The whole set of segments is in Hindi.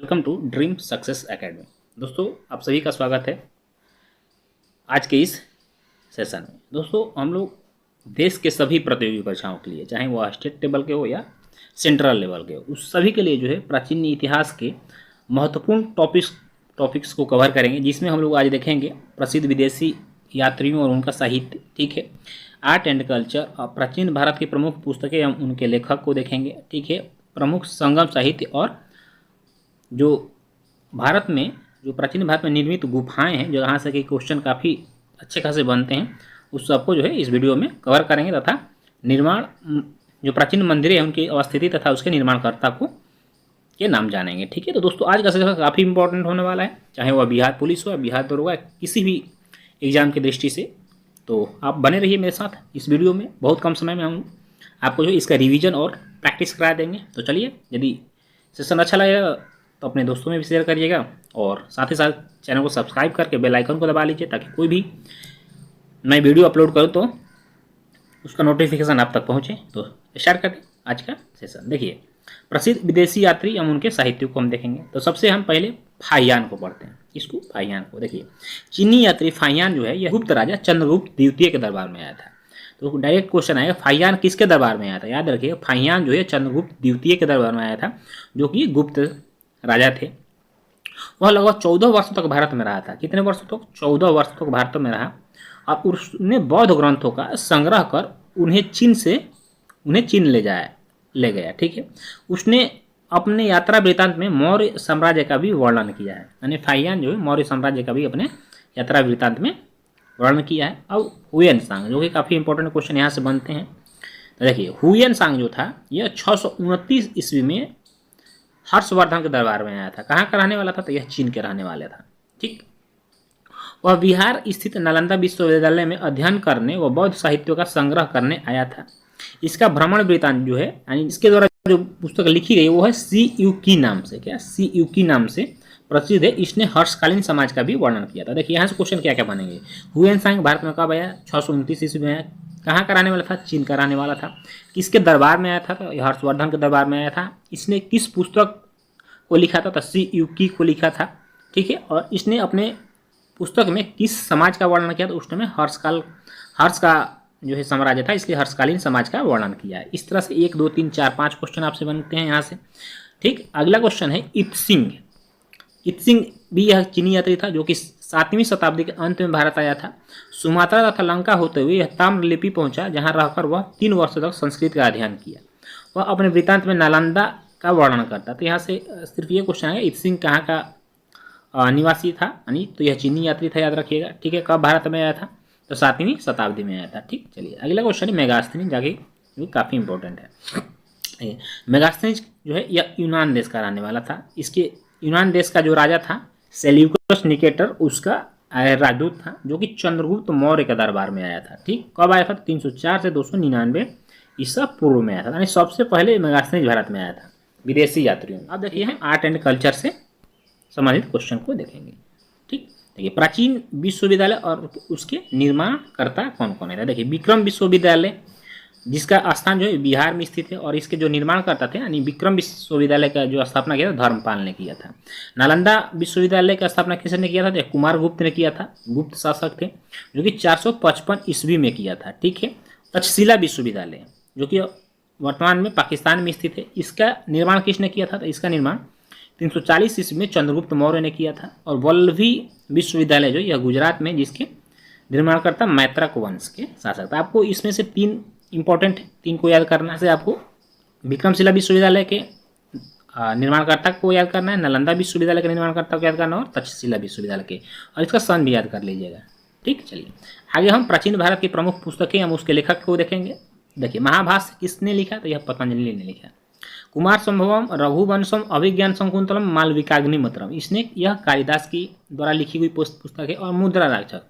Welcome to Dream Success Academy. दोस्तों, आप सभी का स्वागत है आज के इस सेशन में। दोस्तों, हम लोग देश के सभी प्रतियोगी परीक्षाओं के लिए, चाहे वो स्टेट लेवल के हो या सेंट्रल लेवल के हो, उस सभी के लिए जो है प्राचीन इतिहास के महत्वपूर्ण टॉपिक्स को कवर करेंगे, जिसमें हम लोग आज देखेंगे प्रसिद्ध विदेशी यात्रियों और उनका साहित्य, ठीक है, आर्ट एंड कल्चर, और प्राचीन भारत की प्रमुख पुस्तकें हम उनके लेखक को देखेंगे, ठीक है, प्रमुख संगम साहित्य और जो भारत में जो प्राचीन भारत में निर्मित गुफाएं हैं, जहाँ से कि क्वेश्चन काफ़ी अच्छे खासे बनते हैं, उस सबको जो है इस वीडियो में कवर करेंगे तथा निर्माण जो प्राचीन मंदिरें हैं उनकी अवस्थिति तथा उसके निर्माणकर्ता को के नाम जानेंगे। ठीक है, तो दोस्तों आज का सेशन काफ़ी इंपॉर्टेंट होने वाला है, चाहे वह बिहार पुलिस हो या बिहार दरोगा, किसी भी एग्जाम की दृष्टि से। तो आप बने रहिए मेरे साथ इस वीडियो में। बहुत कम समय में हम आपको जो इसका रिवीजन और प्रैक्टिस करा देंगे। तो चलिए, यदि सेशन अच्छा लगेगा तो अपने दोस्तों में भी शेयर करिएगा और साथ ही साथ चैनल को सब्सक्राइब करके बेल आइकन को दबा लीजिए, ताकि कोई भी नई वीडियो अपलोड करूँ तो उसका नोटिफिकेशन आप तक पहुँचे। तो स्टार्ट करते आज का सेशन। देखिए, प्रसिद्ध विदेशी यात्री हम उनके साहित्य को हम देखेंगे। तो सबसे हम पहले फाहियान को पढ़ते हैं। इसको फाहियान को देखिए, चीनी यात्री फाहियान जो है यह गुप्त राजा चंद्रगुप्त द्वितीय के दरबार में आया था। तो डायरेक्ट क्वेश्चन आएगा, फाहियान किसके दरबार में आया था? याद रखिए, फाहियान जो है चंद्रगुप्त द्वितीय के दरबार में आया था, जो कि गुप्त राजा थे। वह लगभग 14 वर्षों तक भारत में रहा था। कितने वर्षों तक? 14 वर्षों तक भारत में रहा और उसने बौद्ध ग्रंथों का संग्रह कर उन्हें चीन ले गया। ठीक है, उसने अपने यात्रा वृत्तांत में मौर्य साम्राज्य का भी वर्णन किया है। यानी फाहियान जो है मौर्य साम्राज्य का भी अपने यात्रा वृत्तांत में वर्णन किया है। अब हुयेन सांग, जो कि काफ़ी इंपॉर्टेंट क्वेश्चन यहाँ से बनते हैं। तो देखिए, हुयेन सांग जो था यह 629 ईस्वी में हर्षवर्धन के दरबार में आया था। कहाँ का रहने वाला था? तो यह चीन के रहने वाले था। ठीक, वह बिहार स्थित नालंदा विश्वविद्यालय में अध्ययन करने व बौद्ध साहित्यों का संग्रह करने आया था। इसका भ्रमण वृत्तांत जो है, यानी इसके द्वारा जो पुस्तक लिखी गई वो है सीयूकी नाम से। क्या? सीयूकी नाम से प्रसिद्ध है। इसने हर्षकालीन समाज का भी वर्णन किया था। देखिए, यहाँ से क्वेश्चन क्या क्या बनेंगे। हुयेन सांग भारत में कब आया? 629 ईस्वी में आया। कहाँ का रहने वाला था? चीन का रहने वाला था। किसके दरबार में आया था? तो हर्षवर्धन के दरबार में आया था। इसने किस पुस्तक को लिखा था? तो सीयूकी को लिखा था। ठीक है, और इसने अपने पुस्तक में किस समाज का वर्णन किया? तो उस समय हर्ष का जो है साम्राज्य था, इसलिए हर्षकालीन समाज का वर्णन किया है। इस तरह से 1 2 3 4 5 क्वेश्चन आपसे बनते हैं यहाँ से। ठीक, अगला क्वेश्चन है इत्सिंग। इत्सिंग भी यह चीनी यात्री था, जो कि 7वीं शताब्दी के अंत में भारत आया था। सुमात्रा तथा लंका होते हुए यह ताम्रलिपि पहुंचा, जहां रहकर वह 3 वर्षों तक संस्कृत का अध्ययन किया। वह अपने वृत्तांत में नालंदा का वर्णन करता। तो यहाँ से सिर्फ ये क्वेश्चन है, इत्सिंग कहाँ का निवासी था? यानी तो यह चीनी यात्री था, याद रखिएगा। ठीक है, कब भारत में आया था? तो 7वीं शताब्दी में आया था। ठीक, चलिए अगला क्वेश्चन है मेगास्थनीज, जाके जो काफ़ी इंपॉर्टेंट है। मेगास्थनीज जो है यह यूनान देश का रहने वाला था। इसके यूनान देश का जो राजा था सेल्यूकस निकेटर, उसका राजदूत था, जो कि चंद्रगुप्त मौर्य के दरबार में आया था। ठीक, कब आया था? 304 से 299 ईसा पूर्व में आया था। यानी सबसे पहले मेगास्थनीज भारत में आया था विदेशी यात्रियों। अब देखिए, हम आर्ट एंड कल्चर से संबंधित क्वेश्चन को देखेंगे। ठीक, देखिए, प्राचीन विश्वविद्यालय और उसके निर्माणकर्ता कौन कौन है? देखिए, विक्रम विश्वविद्यालय, जिसका स्थान जो है बिहार में स्थित है, और इसके जो निर्माणकर्ता थे, यानी विक्रम विश्वविद्यालय का जो स्थापना किया था धर्मपाल ने किया था। नालंदा विश्वविद्यालय का स्थापना किसने किया था? तो कुमार गुप्त ने किया था। गुप्त शासक थे, जो कि 455 ईस्वी में किया था। ठीक है, तक्षशिला विश्वविद्यालय, जो कि वर्तमान में पाकिस्तान में स्थित है, इसका निर्माण किसने किया था? तो इसका निर्माण 340 ईस्वी में चंद्रगुप्त मौर्य ने किया था। और वल्लभी विश्वविद्यालय जो यह गुजरात में, जिसके निर्माणकर्ता मैत्रक वंश के शासक था। आपको इसमें से 3 इंपॉर्टेंट 3 को याद करना है। आपको विक्रमशिला विश्वविद्यालय के निर्माणकर्ता को याद करना है, नालंदा विश्वविद्यालय के निर्माणकर्ता को याद करना है, और तक्षशिला विश्वविद्यालय के, और इसका सन भी याद कर लीजिएगा। ठीक, चलिए आगे हम प्राचीन भारत की प्रमुख पुस्तकें हम उसके लेखक को देखेंगे। देखिए, महाभाष्य किसने लिखा? तो यह पतंजलि ने लिखा। कुमार संभवम, रघुवंशम, अभिज्ञान संकुंतलम, मालविकाग्निमित्रम, इसने यह कालिदास की द्वारा लिखी हुई पुस्तक है। और मुद्रा राक्षस,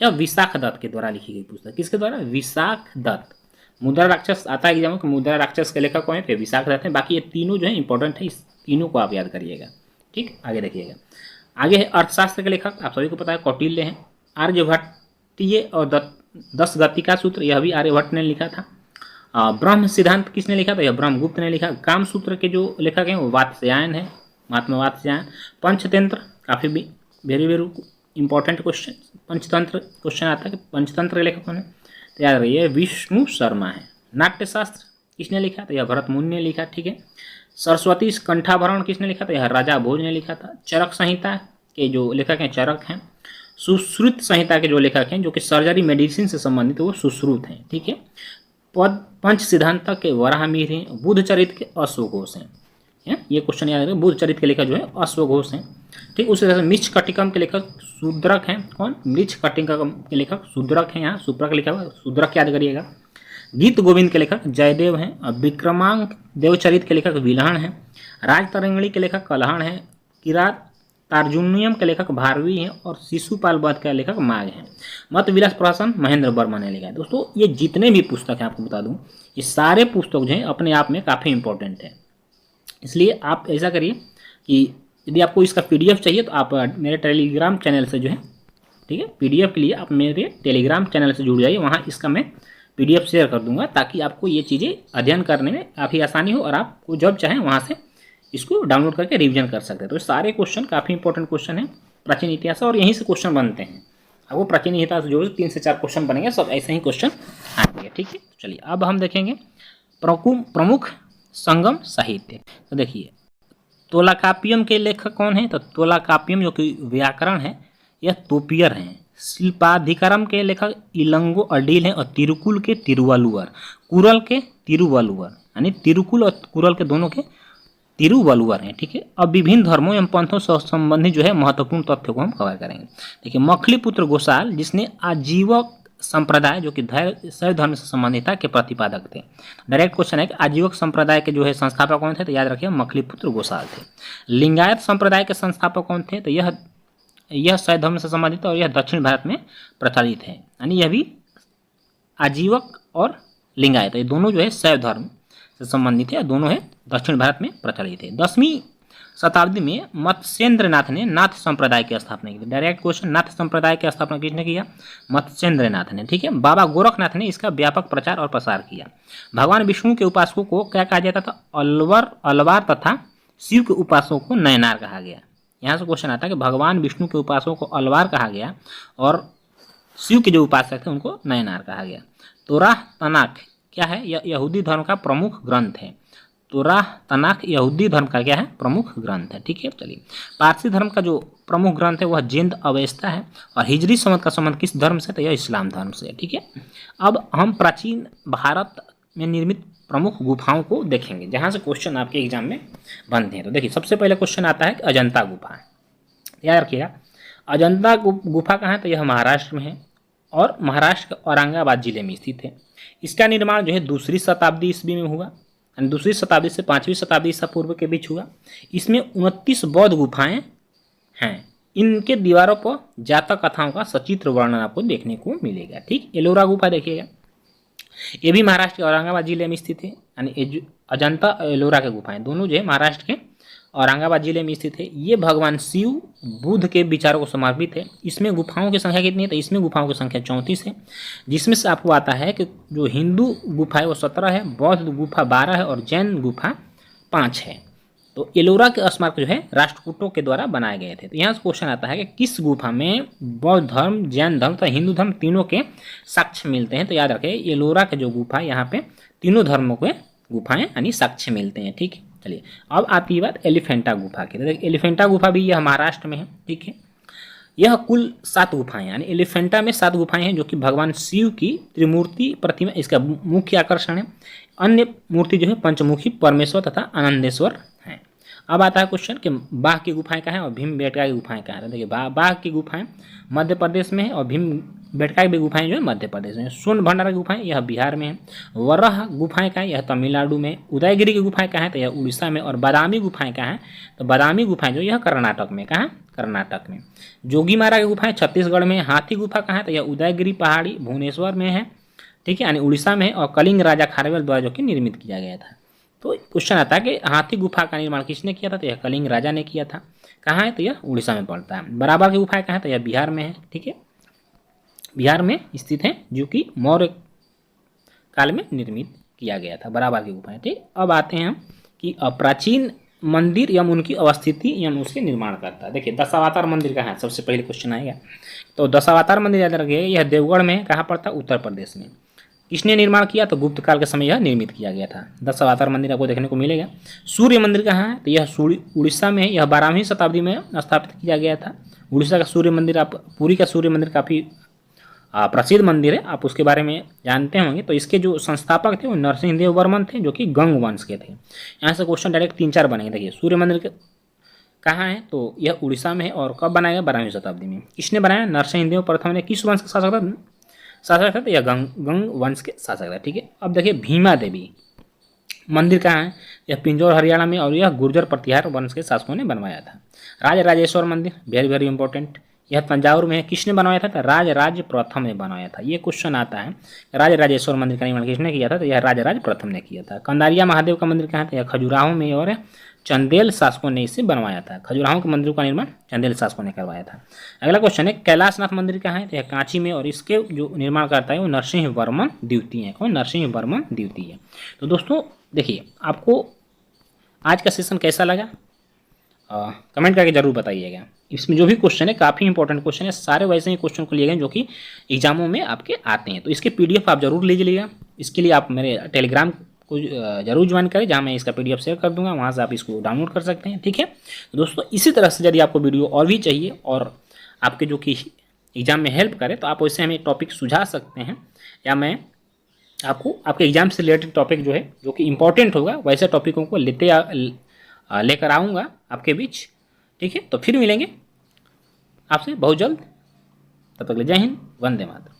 यह विशाख दत्त के द्वारा लिखी गई पुस्तक। किसके द्वारा? विशाख दत्त। मुद्रा राक्षस आता है एग्जाम में, मुद्रा राक्षस के लेखक कौन है? विशाख दत्त है। बाकी ये तीनों जो है इंपॉर्टेंट है, इस तीनों को आप याद करिएगा। ठीक, आगे देखिएगा। आगे है अर्थशास्त्र के लेखक, आप सभी को पता है कौटिल्य हैं। आर्यभट्टीय और 10 गतिका सूत्र, यह भी आर्यभट्ट ने लिखा था। ब्रह्म सिद्धांत किसने लिखा? तो यह ब्रह्मगुप्त ने लिखा। काम सूत्र के जो लेखक हैं वो वात्स्यायन है। महात्मावाद से जाएँ। पंचतंत्र काफ़ी भी very very important question, Panchatantra question आता है कि पंचतंत्र के लेखक कौन है, तो याद रखिए विष्णु शर्मा है। नाट्यशास्त्र किसने लिखा, तो यह भरत मुनि ने लिखा, ठीक है। सरस्वती कंठाभरण किसने लिखा, तो यह राजा भोज ने लिखा था। चरक संहिता के जो लेखक हैं चरक हैं। सुश्रुत संहिता के जो लेखक हैं जो कि सर्जरी मेडिसिन से संबंधित वो सुश्रुत हैं, ठीक है। पंच सिद्धांत के वराहमिहिर हैं। बुद्ध चरित्र के अश्वघोष हैं, ये क्वेश्चन याद रखें। बुद्ध चरित्र के लेखक जो है अश्वघोष हैं, ठीक। उसी तरह से मृच्छ कटिकम के लेखक शूद्रक हैं। कौन, मृच्छ कटिकम के लेखक शूद्रक हैं, यहाँ सुप्रक लिखा हुआ है, शूद्रक याद करिएगा। गीत गोविंद के लेखक जयदेव हैं। और विक्रमांक देवचरित के लेखक विलहण हैं। राजतरंगिणी के लेखक कलहण हैं। किरात तार्जुनियम के लेखक भारवी हैं। और शिशुपाल वध के लेखक माघ हैं। मत विलास प्रहसन महेंद्र वर्मा ने लिखा है। दोस्तों ये जितने भी पुस्तक हैं आपको बता दूं, ये सारे पुस्तक जो हैं अपने आप में काफ़ी इंपॉर्टेंट है। इसलिए आप ऐसा करिए कि यदि आपको इसका PDF चाहिए तो आप मेरे टेलीग्राम चैनल से जो है, ठीक है, PDF के लिए आप मेरे टेलीग्राम चैनल से जुड़ जाइए। वहाँ इसका मैं PDF शेयर कर दूंगा ताकि आपको ये चीज़ें अध्ययन करने में काफ़ी आसानी हो और आपको जब चाहें वहाँ से इसको डाउनलोड करके रिवीजन कर सकते हैं। तो सारे क्वेश्चन काफ़ी इंपॉर्टेंट क्वेश्चन हैं प्राचीन इतिहास, और यहीं से क्वेश्चन बनते हैं। आपको प्राचीन इतिहास जो 3 से 4 क्वेश्चन बनेंगे, सब ऐसे ही क्वेश्चन आएंगे, ठीक है। चलिए अब हम देखेंगे प्रमुख संगम साहित्य। तो देखिए तोलाकापियम के लेखक कौन है, तो तोलाकापियम जो कि व्याकरण है यह तोपियर हैं। शिल्पाधिकारम के लेखक इलंगो अडील हैं। और तिरुकुल के तिरुवल्लुवर, कुरल के तिरुवल्लुवर, यानी तिरुकुल और कुरल के दोनों के तिरुवल्लुवर हैं, ठीक है। अब विभिन्न धर्मों एवं पंथों से संबंधित जो है महत्वपूर्ण तथ्यों को हम कवर करेंगे। देखिए मखलीपुत्र गोसाल जिसने आजीवक संप्रदाय जो कि शैव धर्म से संबंधित था के प्रतिपादक थे। डायरेक्ट क्वेश्चन है कि आजीवक संप्रदाय के जो है संस्थापक कौन थे, तो याद रखिए मखलीपुत्र गोसाल थे। लिंगायत संप्रदाय के संस्थापक कौन थे, तो यह शैव धर्म से संबंधित और यह दक्षिण भारत में प्रचलित है, यानी यह भी आजीवक और लिंगायत ये दोनों जो है शैव धर्म से संबंधित है, दोनों है दक्षिण भारत में प्रचलित है। 10वीं शताब्दी में मत्स्येंद्रनाथ ने नाथ संप्रदाय की स्थापना की। डायरेक्ट क्वेश्चन, नाथ संप्रदाय की स्थापना किसने किया, मत्स्येंद्रनाथ ने, ठीक है। बाबा गोरखनाथ ने इसका व्यापक प्रचार और प्रसार किया। भगवान विष्णु के उपासकों को क्या कहा जाता था, अलवार तथा शिव के उपासकों को नयनार कहा गया। यहाँ से क्वेश्चन आता है कि भगवान विष्णु के उपासकों को अलवार कहा गया और शिव के जो उपासक थे उनको नयनार कहा गया। तोराह तनाख क्या है, यह यहूदी धर्म का प्रमुख ग्रंथ है। तोराह तनाख यहूदी धर्म का क्या है, प्रमुख ग्रंथ है, ठीक है। चलिए पारसी धर्म का जो प्रमुख ग्रंथ है वह जिंद अवेस्ता है। और हिजरी संवत का संबंध किस धर्म से, तो यह इस्लाम धर्म से, ठीक है। अब हम प्राचीन भारत में निर्मित प्रमुख गुफाओं को देखेंगे जहाँ से क्वेश्चन आपके एग्जाम में बनते हैं। तो देखिए सबसे पहले क्वेश्चन आता है कि अजंता गुफा, याद रखिएगा अजंता गुफा कहाँ है, तो यह महाराष्ट्र में है और महाराष्ट्र के औरंगाबाद जिले में स्थित है। इसका निर्माण जो है 2री शताब्दी ईस्वी में हुआ, यानी 2री शताब्दी से 5वीं शताब्दी ईसा पूर्व के बीच हुआ। इसमें 29 बौद्ध गुफाएं हैं। इनके दीवारों पर जातक कथाओं का सचित्र वर्णन आपको देखने को मिलेगा, ठीक। एलोरा गुफा देखिएगा, ये भी महाराष्ट्र के औरंगाबाद जिले में स्थित है, यानी अजंता एलोरा के गुफाएं दोनों जो है महाराष्ट्र के औरंगाबाद जिले में स्थित है। ये भगवान शिव बुद्ध के विचारों को समर्पित है। इसमें गुफाओं की संख्या कितनी है, तो इसमें गुफाओं की संख्या 34 है, जिसमें से आपको आता है कि जो हिंदू गुफा है वो 17 है, बौद्ध गुफा 12 है और जैन गुफा 5 है। तो एलोरा के स्मारक जो है राष्ट्रकूटों के द्वारा बनाए गए थे। तो यहाँ से क्वेश्चन आता है कि किस गुफा में बौद्ध धर्म, जैन धर्म तथा हिंदू धर्म तीनों के साक्ष्य मिलते हैं। तो याद रखें एलोरा के जो गुफा यहाँ पे तीनों धर्मों के गुफाएं यानी साक्ष्य मिलते हैं, ठीक है। चलिए अब आती है बात एलिफेंटा गुफा की। तो देखिए एलिफेंटा गुफा भी यह महाराष्ट्र में है, ठीक है। यह कुल 7 गुफाएं यानी एलिफेंटा में 7 गुफाएं हैं जो कि भगवान शिव की त्रिमूर्ति प्रतिमा इसका मुख्य आकर्षण है। अन्य मूर्ति जो है पंचमुखी परमेश्वर तथा आनंदेश्वर हैं। अब आता है क्वेश्चन कि बाघ की गुफाएं कहाँ हैं और भीमबेटका की गुफाएं कहाँ हैं। देखिए बाघ की गुफाएं मध्य प्रदेश में है और भीमबेटका की गुफाएं जो है मध्य प्रदेश में। सोन भंडारा की गुफाएं यह बिहार में है। वराह गुफाएं कहाँ है, यह तमिलनाडु में। उदयगिरी की गुफाएं कहाँ है, तो यह उड़ीसा में। और बादामी गुफाएं कहाँ है, तो बादामी गुफाएं जो यह कर्नाटक में, कहाँ कर्नाटक में। जोगीमारा की गुफाएं छत्तीसगढ़ में। हाथी गुफा कहाँ है, तो यह उदयगिरी पहाड़ी भुवनेश्वर में है, ठीक है, यानी उड़ीसा में है। और कलिंग राजा खारवेल द्वारा जो कि निर्मित किया गया था। तो क्वेश्चन आता है कि हाथी गुफा का निर्माण किसने किया था, तो यह कलिंग राजा ने किया था। कहाँ है, तो यह उड़ीसा में पड़ता है। बराबर की गुफाएं कहाँ है, तो यह बिहार में है, ठीक है, बिहार में स्थित है, जो कि मौर्य काल में निर्मित किया गया था बराबर की गुफाएं, ठीक। अब आते हैं हम कि प्राचीन मंदिर एवं उनकी अवस्थिति एवं उसके निर्माण करता है। देखिए दशावतार मंदिर कहाँ है, सबसे पहले क्वेश्चन आएगा। तो दशावतार मंदिर याद रखिए, यह देवगढ़ में कहाँ पड़ता है, उत्तर प्रदेश में। किसने निर्माण किया, तो गुप्त काल के समय यह निर्मित किया गया था। दशावतार मंदिर आपको देखने को मिलेगा। सूर्य मंदिर कहाँ है, तो यह उड़ीसा में है। यह 12वीं शताब्दी में स्थापित किया गया था। उड़ीसा का सूर्य मंदिर, आप पुरी का सूर्य मंदिर काफ़ी प्रसिद्ध मंदिर है, आप उसके बारे में जानते होंगे। तो इसके जो संस्थापक थे वो नरसिंह देव वर्मन थे, जो कि गंग वंश के थे। यहाँ से क्वेश्चन डायरेक्ट 3-4 बनेंगे। देखिए सूर्य मंदिर कहाँ है, तो यह उड़ीसा में है और कब बनाया गया, 12वीं शताब्दी में। किसने बनाया, नरसिंह देव प्रथम ने। किस वंश के शासक था, तो यह गंग वंश के शासक था। ठीक है, अब देखिए भीमा देवी मंदिर कहाँ है, यह पिंजौर हरियाणा में, और यह गुर्जर प्रतिहार वंश के शासकों ने बनवाया था। राज राजेश्वर मंदिर, वेरी वेरी इंपॉर्टेंट, यह तंजावुर में है। किसने बनवाया था, तो राज प्रथम ने बनवाया था। ये क्वेश्चन आता है, राज राजेश्वर मंदिर का निर्माण किसने किया था, तो यह राज प्रथम ने किया था। कंदारिया महादेव का मंदिर कहाँ था, यह खजुराहो में, और चंदेल शासकों ने इसे बनवाया था। खजुराहो के मंदिर का निर्माण चंदेल शासकों ने करवाया था। अगला क्वेश्चन है, कैलाशनाथ मंदिर कहाँ है, तो यह कांची में, और इसके जो निर्माण करता है वो नरसिंह वर्मन द्वितीय है। कौन, नरसिंह वर्मन द्वितीय। तो दोस्तों देखिए आपको आज का सेशन कैसा लगा, कमेंट करके जरूर बताइएगा। इसमें जो भी क्वेश्चन है काफ़ी इंपॉर्टेंट क्वेश्चन है, सारे वैसे ही क्वेश्चन को लिए गए जो कि एग्जामों में आपके आते हैं। तो इसके PDF आप जरूर लीजिएगा। इसके लिए आप मेरे टेलीग्राम को जरूर ज्वाइन करें, जहाँ मैं इसका PDF शेयर कर दूंगा, वहाँ से आप इसको डाउनलोड कर सकते हैं। ठीक है, तो दोस्तों इसी तरह से यदि आपको वीडियो और भी चाहिए और आपके जो कि एग्जाम में हेल्प करे, तो आप वैसे हमें टॉपिक सुझा सकते हैं, या मैं आपको आपके एग्जाम से रिलेटेड टॉपिक जो है, जो कि इंपॉर्टेंट होगा, वैसे टॉपिकों को लेकर आऊँगा आपके बीच। ठीक है, तो फिर मिलेंगे आपसे बहुत जल्द। तब तक ले जय हिंद, वंदे मातरम।